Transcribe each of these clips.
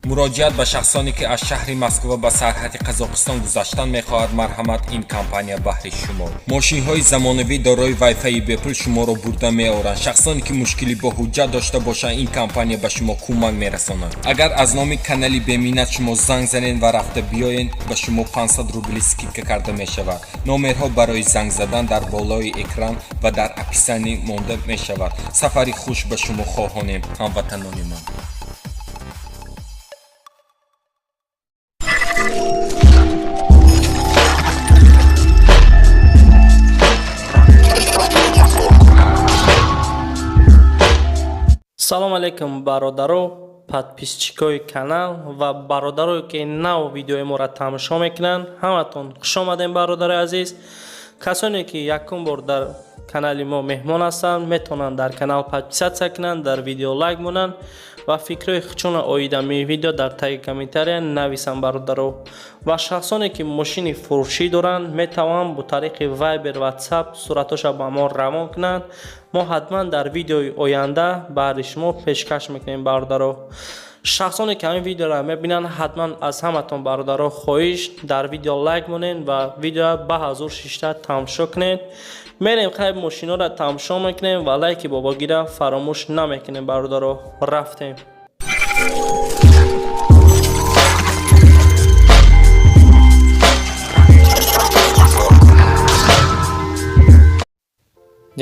مراجعت به شخصانی که از شهر مسکو به سرحد قزاقستان گذشتن می‌خواهد مرحمت این کمپانی بهره شما. ماشین‌های زمانوی دارای وایفای بپل شما را برده می‌آورند. شخصانی که مشکلی با حجت داشته باشند این کمپانی به شما کمک می‌رساند. اگر از نام کانالی BEMINAT شما زنگ زنید و رفته بیاین به شما 500 روبل اسکیپکا کرده می‌شود. نمرها برای زنگ زدن در بالای اکران و در اپیسانی مانده می‌شود. سفری خوش به شما خواهانیم هموطنان من. салому алейкум бародаро, подписчикои канал ва бародарое ки нав видеои моро тамошо мекунанд. ҳаматон хуш омадем бародари азиз. касоне ки якум бор дар канали мо меҳмон ҳастанд метавонанд дар канал подписаться кунанд, дар видео лайк монанд ва фикрҳои худшона оидами видео дар таги комментария нависанд бародаро. ва шахсоне ки мошини фурӯшӣ доранд метавонанд бо тариқи вайбер ватсап суратоша ба мо равон кунанд. мо ҳатман дар видеои оянда баҳри шумо пешкаш мекунем бародаро. шахсоне ки ҳамин видеоро мебинанд ҳатман аз ҳаматон бародаро хоҳиш дар видео лайк монед ва видео ба ҳазур шишта тамошо кунед. мерем хайб мошиноро тамошо мекунем ва лайки бобогира фаромӯш намекунем бародаро. рафтем.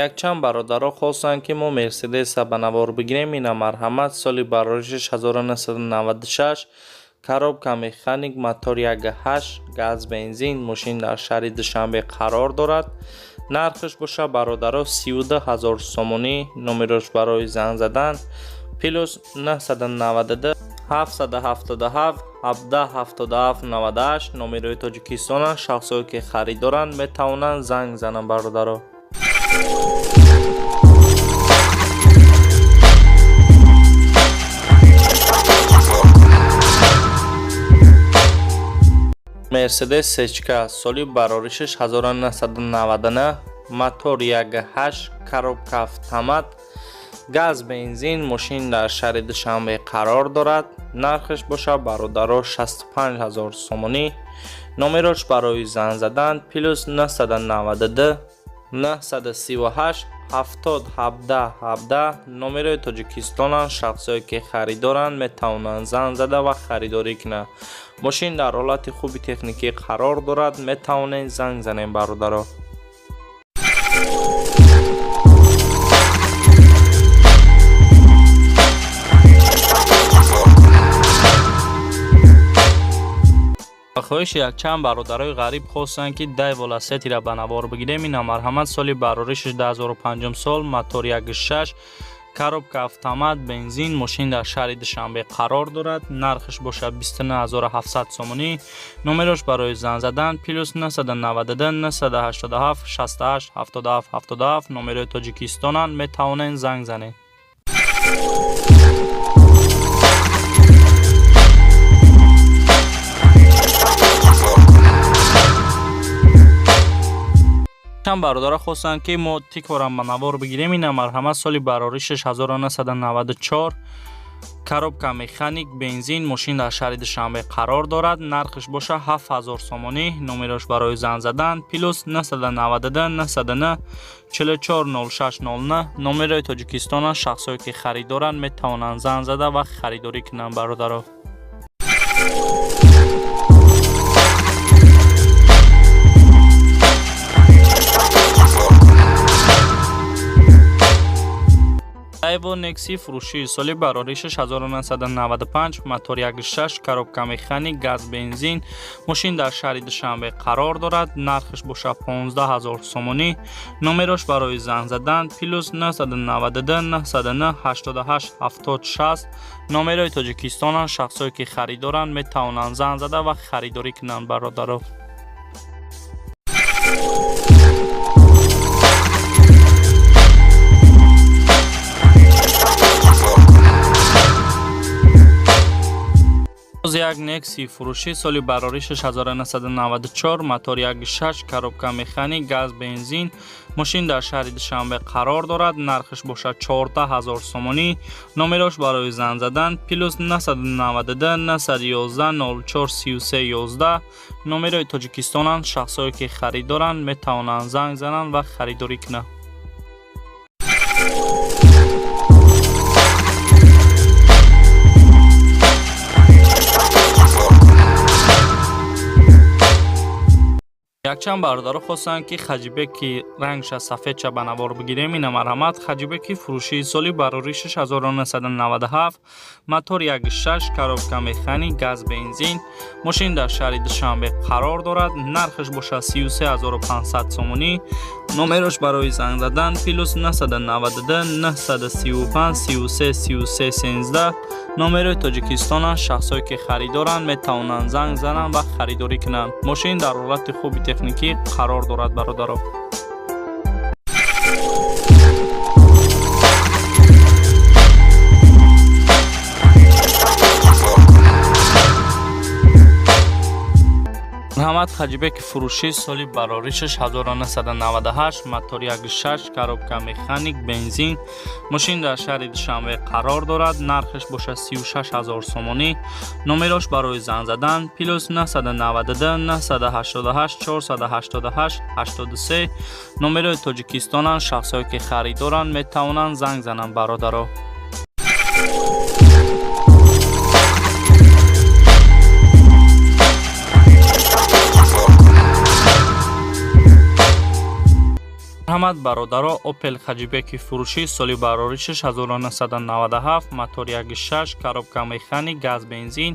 якчанд бародаро хостанд ки мо мерседеса ба навор бигирем. ина марҳамат соли барои 1996, коробка механик, мотор 1.8, газ бензин, мошин дар шаҳри Душанбе қарор дорад. нархш боша бародаро 32000 сомонӣ. номерош барои занг задан плюс 992 777 1777 98. номерои тоҷикистона. шахсое ки харидоранд метавонанд занг зананд бародаро. Мерседес сечка соли барори 1999, мотор 1.8, коробка автомат, газ бензин, мошин дар шаҳри Душанбе қарор дорад. нархш боша бародаро 65000 сомонӣ. номерош барои занг задан плюс 992 938 70 17 17. номерои тоҷикистонанд. шахсое ки харидоранд метавонанд занг зада ва харидорӣ кунанд. мошин дар ҳолати хуби техникӣ қарор дорад. метавонед занг занем бародаро. хоҳиши якчанд бародарои ғариб хостанд ки дай воласетиро ба навор бигирем. ина марҳамат соли барори 2005 сол, мотор 1.6, коробка автомат, бензин, мошин дар шаҳри Душанбе қарор дорад. нархш боша 29700 сомонӣ. номерош барои занг задан плюс 992 987 68 77 77. номерои тоҷикистонанд. метавонед занг занед. чанд бародаро хостанд ки мо тикора ба навор бигирем. ина марҳамат соли барори 6994, коробка механик, бензин, мошин дар шаҳри Душанбе қарор дорад. нархш боша 7000 сомонӣ. номерош барои занг задан плюс 992 99 440609. номерои тоҷикистона. шахсое ки харидоранд метавонанд занг зада ва харидорӣ кунанд бародаро. айво некси фурӯшӣ соли барори 1995, мотор 1.6, коробка механик, газ бензин, мошин дар шаҳри Душанбе қарор дорад. нархш боша 15000 сомонӣ. номерош барои занг задан плюс 992 909 88 76. номерои тоҷикистонанд. шахсое ки харидоранд метавонанд занг зада ва харидорӣ кунанд бародаро. باز یک نکسی فروشی سالی براری 6994 موتور 1.6 коробка механик газ бензин ماشین در شهر دوشنبه قرار دارد. نرخش باشد 14000 سومانی. نمرش برای زنگ زدن پلوس 992 911 04 33 11. نمرای تاجیکستان. شخصایی که خریدارن میتوانند زنگ زنند و خریداری کنند. якчанд бародаро хостанд ки хаҷбеки рангша сафедша ба навор бигирем. ина марҳамат. хаҷбеки фурӯшии соли барори 6997 мотор 1.6 коробка механик газ бензин мошин дар шаҳри душанбе қарор дорад. нархаш бошад 33500 сомонӣ. номерош барои занг задан плюс 992 935 33 33 13. номерои тоҷикистонанд. шахсое ки харидоранд метавонанд занг зананд ва харидорӣ кунанд. мошин дар ҳолати хуби техникӣ қарор дорад. бародаро, марҳамат. хаҷбеки фурӯшӣ соли барори 6998 мотор 1.6 коробка механик бензин мошин дар шаҳри душанбе қарор дорад. нархаш бошад 36000 сомонӣ. номерош барои занг задан плюс 992 988 488 83. номерои тоҷикистонанд. шахсое ки харидоранд метавонанд занг зананд. бародаро, марҳамат. бародаро, ОПЕЛ хаҷбеки фурӯшӣ соли барори 6997 мотор 1.6 коробка механик газ бензин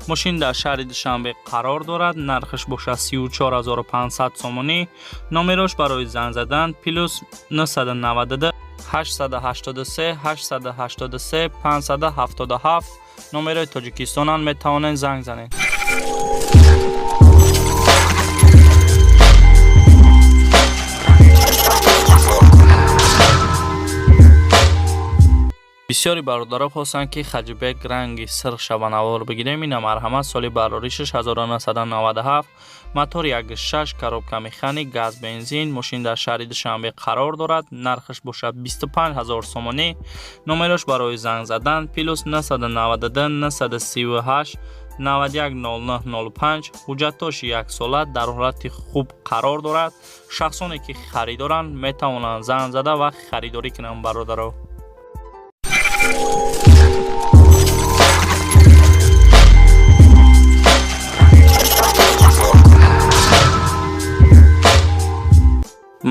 мошин дар шаҳри душанбе қарор дорад. нархаш бошад 34500 сомонӣ. номерош барои занг задан плюс 992 883 883 577. номерои тоҷикистонанд. метавонанд занг занед. бисёри бародаро хостанд ки хаҷбек ранги сирхша ба навор бигирем. ина марҳамат. соли барори 6997 мотор 1.6 коробка механик газ бензин мошин дар шаҳри душанбе қарор дорад. нархаш бошад 25000 сомонӣ. номерош барои занг задан плюс 992 938 910005. ҳуҷҷатош 1 сола дар ҳолати хуб қарор дорад. шахсоне ки харидоранд метавонанд занг зада ва харидорӣ кунанд. бародаро,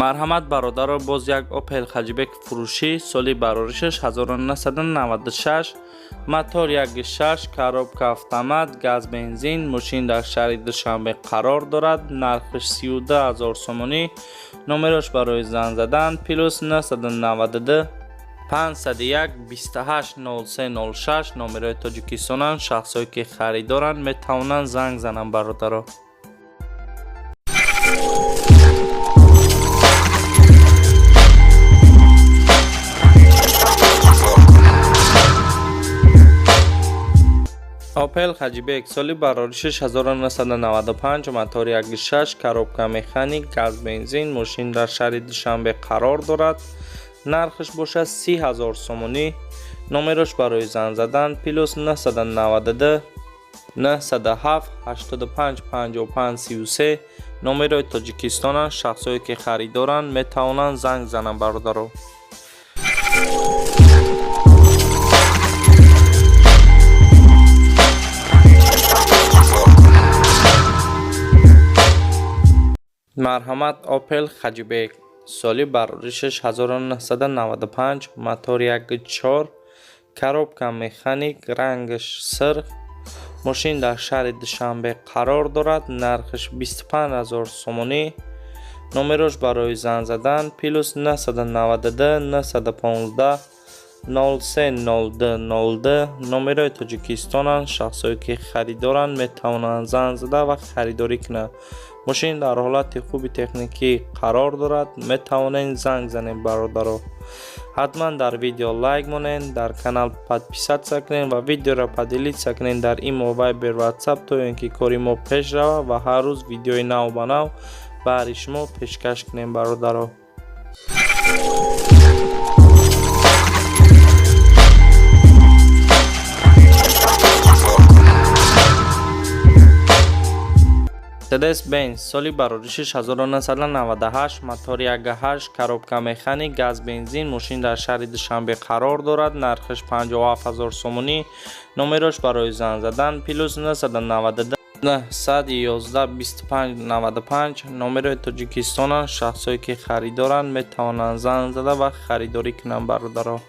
марҳамат. бародаро, боз як ОПЕЛ хаҷбек фурӯшӣ соли барори 6996 мотор 1.6 коробка автомат газ бензин мошин дар шаҳри душанбе қарор дорад. нархаш 32000 сомонӣ. номерош барои занг задан плюс 992 501 28 0306. номерои тоҷикистонанд. шахсое ки харидоранд метавонанд занг зананд. бародаро, ОПЕЛ хаҷбек соли барори 6995 мотор 1.6 коробка механик газ бензин мошин дар шаҳри душанбе қарор дорад. нархаш бошад 30000 сомонӣ. номерош барои занг задан плюс 992 907 85 55 33. номерои тоҷикистонанд. шахсое ки харидоранд метавонанд занг зананд. бародаро, марҳамат. ОПЕЛ хаҷбек соли барори 6995 мотор 1.4 коробка механик рангаш сирх мошин дар шаҳри душанбе қарор дорад. нархаш 25000 сомонӣ. номерош барои занг задан плюс 992 915 030202. номерои тоҷикистонанд. шахсое ки харидоранд метавонанд занг зада ва харидорӣ кунанд. ماشین در حالت خوب تکنیکی قرار دارد. می توانید زنگ زنید برادرها. حتما در ویدیو لایک مونین، در کانال подписаться کنین و ویدیو را поділиться کنین در ایمو، وایبر، واتساپ تا اینکه کاری ما پیش رود و هر روز ویدیوی نو با نو برای شما پیشکش کنین برادرها. مرسدس بنز سالی برای 6998 موتور 1.8 کاروبکا مکانیک گاز بنزین ماشین در شهر دوشنبه قرار دارد. نرخش 57000 سومونی. نمرش برای زنگ زدن پلوس 992 111 25 95. نمر تاجیکستان. شخصایی که خریدارند می توانند زنگ زده و خریداری کنند برادرها.